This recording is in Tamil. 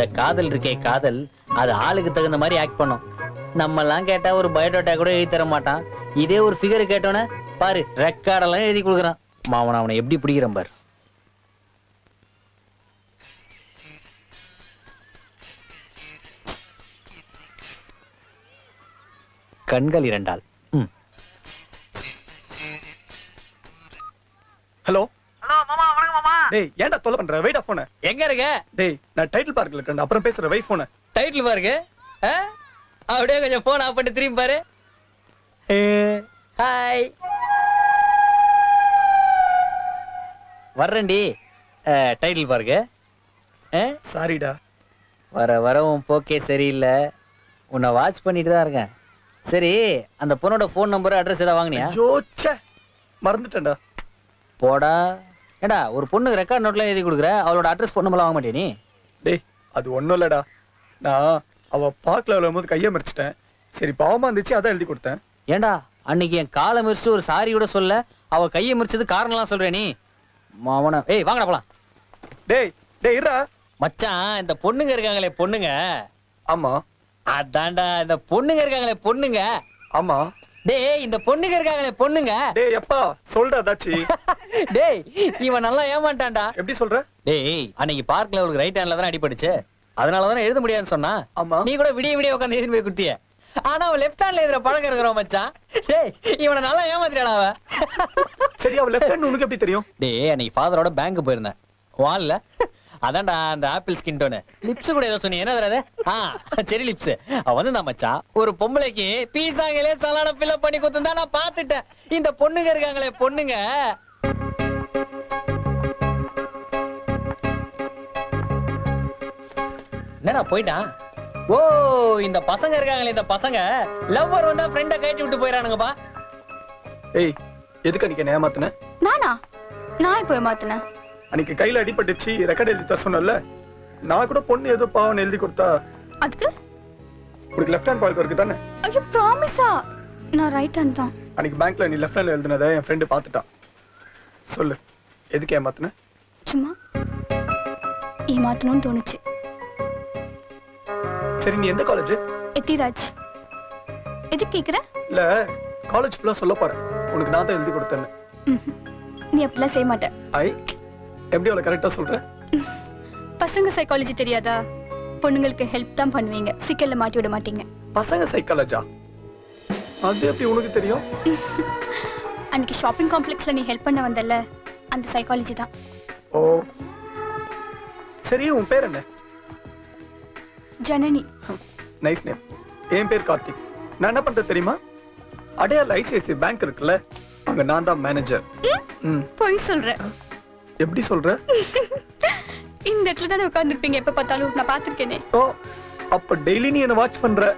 இந்த காதல் இருக்கே காதல், அது ஆளுக்கு தகுந்த மாதிரி ஆக்ட் பண்ணும். நம்ம எல்லாம் கேட்டா ஒரு பயோடேட்டா கூட எழுதி தர மாட்டான். இதே ஒரு ஃபிகர் கேட்டோன்னே பாரு ரெக்கார்டெல்லாம் எழுதி கொடுக்குறான். மாவன் அவனை எப்படி பிடிக்கிறான் பாரு. கண்கள் இரண்டால். ஹலோ ஹலோ மாமா, வணக்கம் மாமா. டேய் ஏன்டா தொலை பண்ற? வெயிட் ஆஃப் போன. எங்க இருக்க? டேய் நான் டைட்டில் பார்க்ல இருக்கேன், அப்புறம் பேசுற வை போன. டைட்டில் பாருங்க. அப்படியே கொஞ்சம் போன் ஆஃப் பண்ணி திரும்பி பாரு. ஹாய் வர்றேன்டி. டைட்டில் பாருங்க. சாரிடா. வர வர உன் போக்கே சரியில்லை. உன்னை வாட்ச் பண்ணிட்டு தான் இருக்கேன். சரி, அந்த பொண்ணோட ஃபோன் நம்பர் அட்ரஸ் ஏதாவது வாங்கினியா? ஜோச்சே மறந்துட்டேன்டா. போடா. ஏடா ஒரு பொண்ணுக்கு ரெக்கார்ட் நோட்லாம் எழுதி கொடுக்குற, அவளோட அட்ரஸ் ஃபோன் நம்பர்லாம் வாங்க மாட்டே நீ? டேய் அது ஒண்ணும் இல்லடா, நான் அவ பார்க்ல விழும்போது கையை மறிச்சிட்டேன். சரி பாவமா இருந்துச்சு, அதான் எழுதி கொடுத்தேன். ஏண்டா அன்னைக்கு என் காலை மிரிச்சு ஒரு சாரி கூட சொல்ல, அவ கையை மிரிச்சது காரணம்லாம் சொல்றேன் நீ? மாவன ஏய் வாங்கடா போலாம். டேய் டேய் இருடா. மச்சான், இந்த பொண்ணுங்க இருக்காங்களே பொண்ணுங்க. ஆமா அதான்டா இந்த பொண்ணுங்க இருக்காங்களே பொண்ணுங்க. ஆமா. டேய் இந்த பொண்ணுங்க இருக்காங்களே பொண்ணுங்க. டேய் எப்பா சொல்றா தாச்சி. டேய் இவன் நல்லா ஏமாட்டான்டா. எப்படி சொல்ற? டேய் அன்னைக்கு பார்க்ல அவளுக்கு ரைட் ஹேண்ட்ல தான் அடிபட்டுச்சு, அதனால தானே எழுத முடியாதுன்னு சொன்னா. ஆமா. நீ கூட விடிய விடிய உட்காந்து எழுதி போய் குடுத்திய. ஆனா அவன் லெஃப்ட் ஹேண்ட்ல எழுதுற பழக்கம் இருக்கிறோம் மச்சான். டேய் இவனை நல்லா ஏமாத்திட்டாடா அவ. சரி அவ லெஃப்ட் ஹேண்ட் உனக்கு எப்படி தெரியும்? டேய் அன்னைக்கு ஃபாதரோட பேங்க் போயிருந்தேன். வால்ல அதான்டா அந்த ஆப்பிள் ஸ்கின் டோன் லிப்ஸ் கூட ஏதோ சொன்னீங்க, என்ன அது? செரி லிப்ஸ். அவன் வந்து நான் மச்சான் ஒரு பொம்பளைக்கு பீஸாங்களே சலான ஃபில்அப் பண்ணி கொடுத்துருந்தா நான் பாத்துட்டேன். இந்த பொண்ணுங்க இருக்காங்களே பொண்ணுங்க. என்னடா போயிட்டான்? ஓ இந்த பசங்க இருக்காங்களே, இந்த பசங்க லவ்வர் வந்தா ஃப்ரெண்ட கட்டி விட்டு போயிடறானுங்கப்பா. ஏய் எதுக்கு அன்னைக்கு ஏமாத்துன? நானா? நான் இப்போ ஏமாத்துனேன். அன்னைக்கு கையில அடிபட்டுச்சு, ரெக்கார்ட் எழுதி தர சொன்னல, நான் கூட பொண்ணு ஏதோ பாவம் எழுதி கொடுத்தா. அதுக்கு உனக்கு லெஃப்ட் ஹேண்ட் பால்க்கு இருக்கு தானே? ஐயோ ப்ராமிஸா? நான் ரைட் ஹேண்ட் தான். அன்னைக்கு பேங்க்ல நீ லெஃப்ட் ஹேண்ட்ல எழுதுனதை என் ஃப்ரெண்டு பார்த்துட்டான். சொல்லு எதுக்கு ஏமாத்துன? சும்மா ஏமாத்தணும்னு தோணுச்சு. சரி நீ எந்த காலேஜ்? எத்திராஜ். எதுக்கு கேக்குற? இல்ல காலேஜ் ஃபுல்லா சொல்ல போறேன், உனக்கு நான் தான் எழுதி கொடுத்தேன்னு. நீ அப்படிலாம் செய்ய மாட்ட. ஐ எப்படி அவளை கரெக்டா சொல்ற? பசங்க சைக்காலஜி தெரியாதா? பொண்ணுங்களுக்கு ஹெல்ப் தான் பண்ணுவீங்க, சிக்கல்ல மாட்டி விட மாட்டீங்க. பசங்க சைக்காலஜா? அது எப்படி உனக்கு தெரியும்? அன்னைக்கு ஷாப்பிங் காம்ப்ளெக்ஸ்ல நீ ஹெல்ப் பண்ண வந்தல்ல, அந்த சைக்காலஜி தான். ஓ சரி, உன் பேர் என்ன? ஜனனி. Nice name. என் பேர் கார்த்திக். நான் என்ன பண்றது தெரியுமா? அடையார் ஐசிஐசி பேங்க் இருக்குல்ல, அங்க நான் தான் மேனேஜர். போய் சொல்ற. எப்படி சொல்ற? இந்த இடத்துல தானே உட்கார்ந்துருப்பீங்க எப்ப பார்த்தாலும், நான் பாத்துருக்கேனே. ஓ அப்ப டெய்லி நீ என்ன வாட்ச் பண்ற?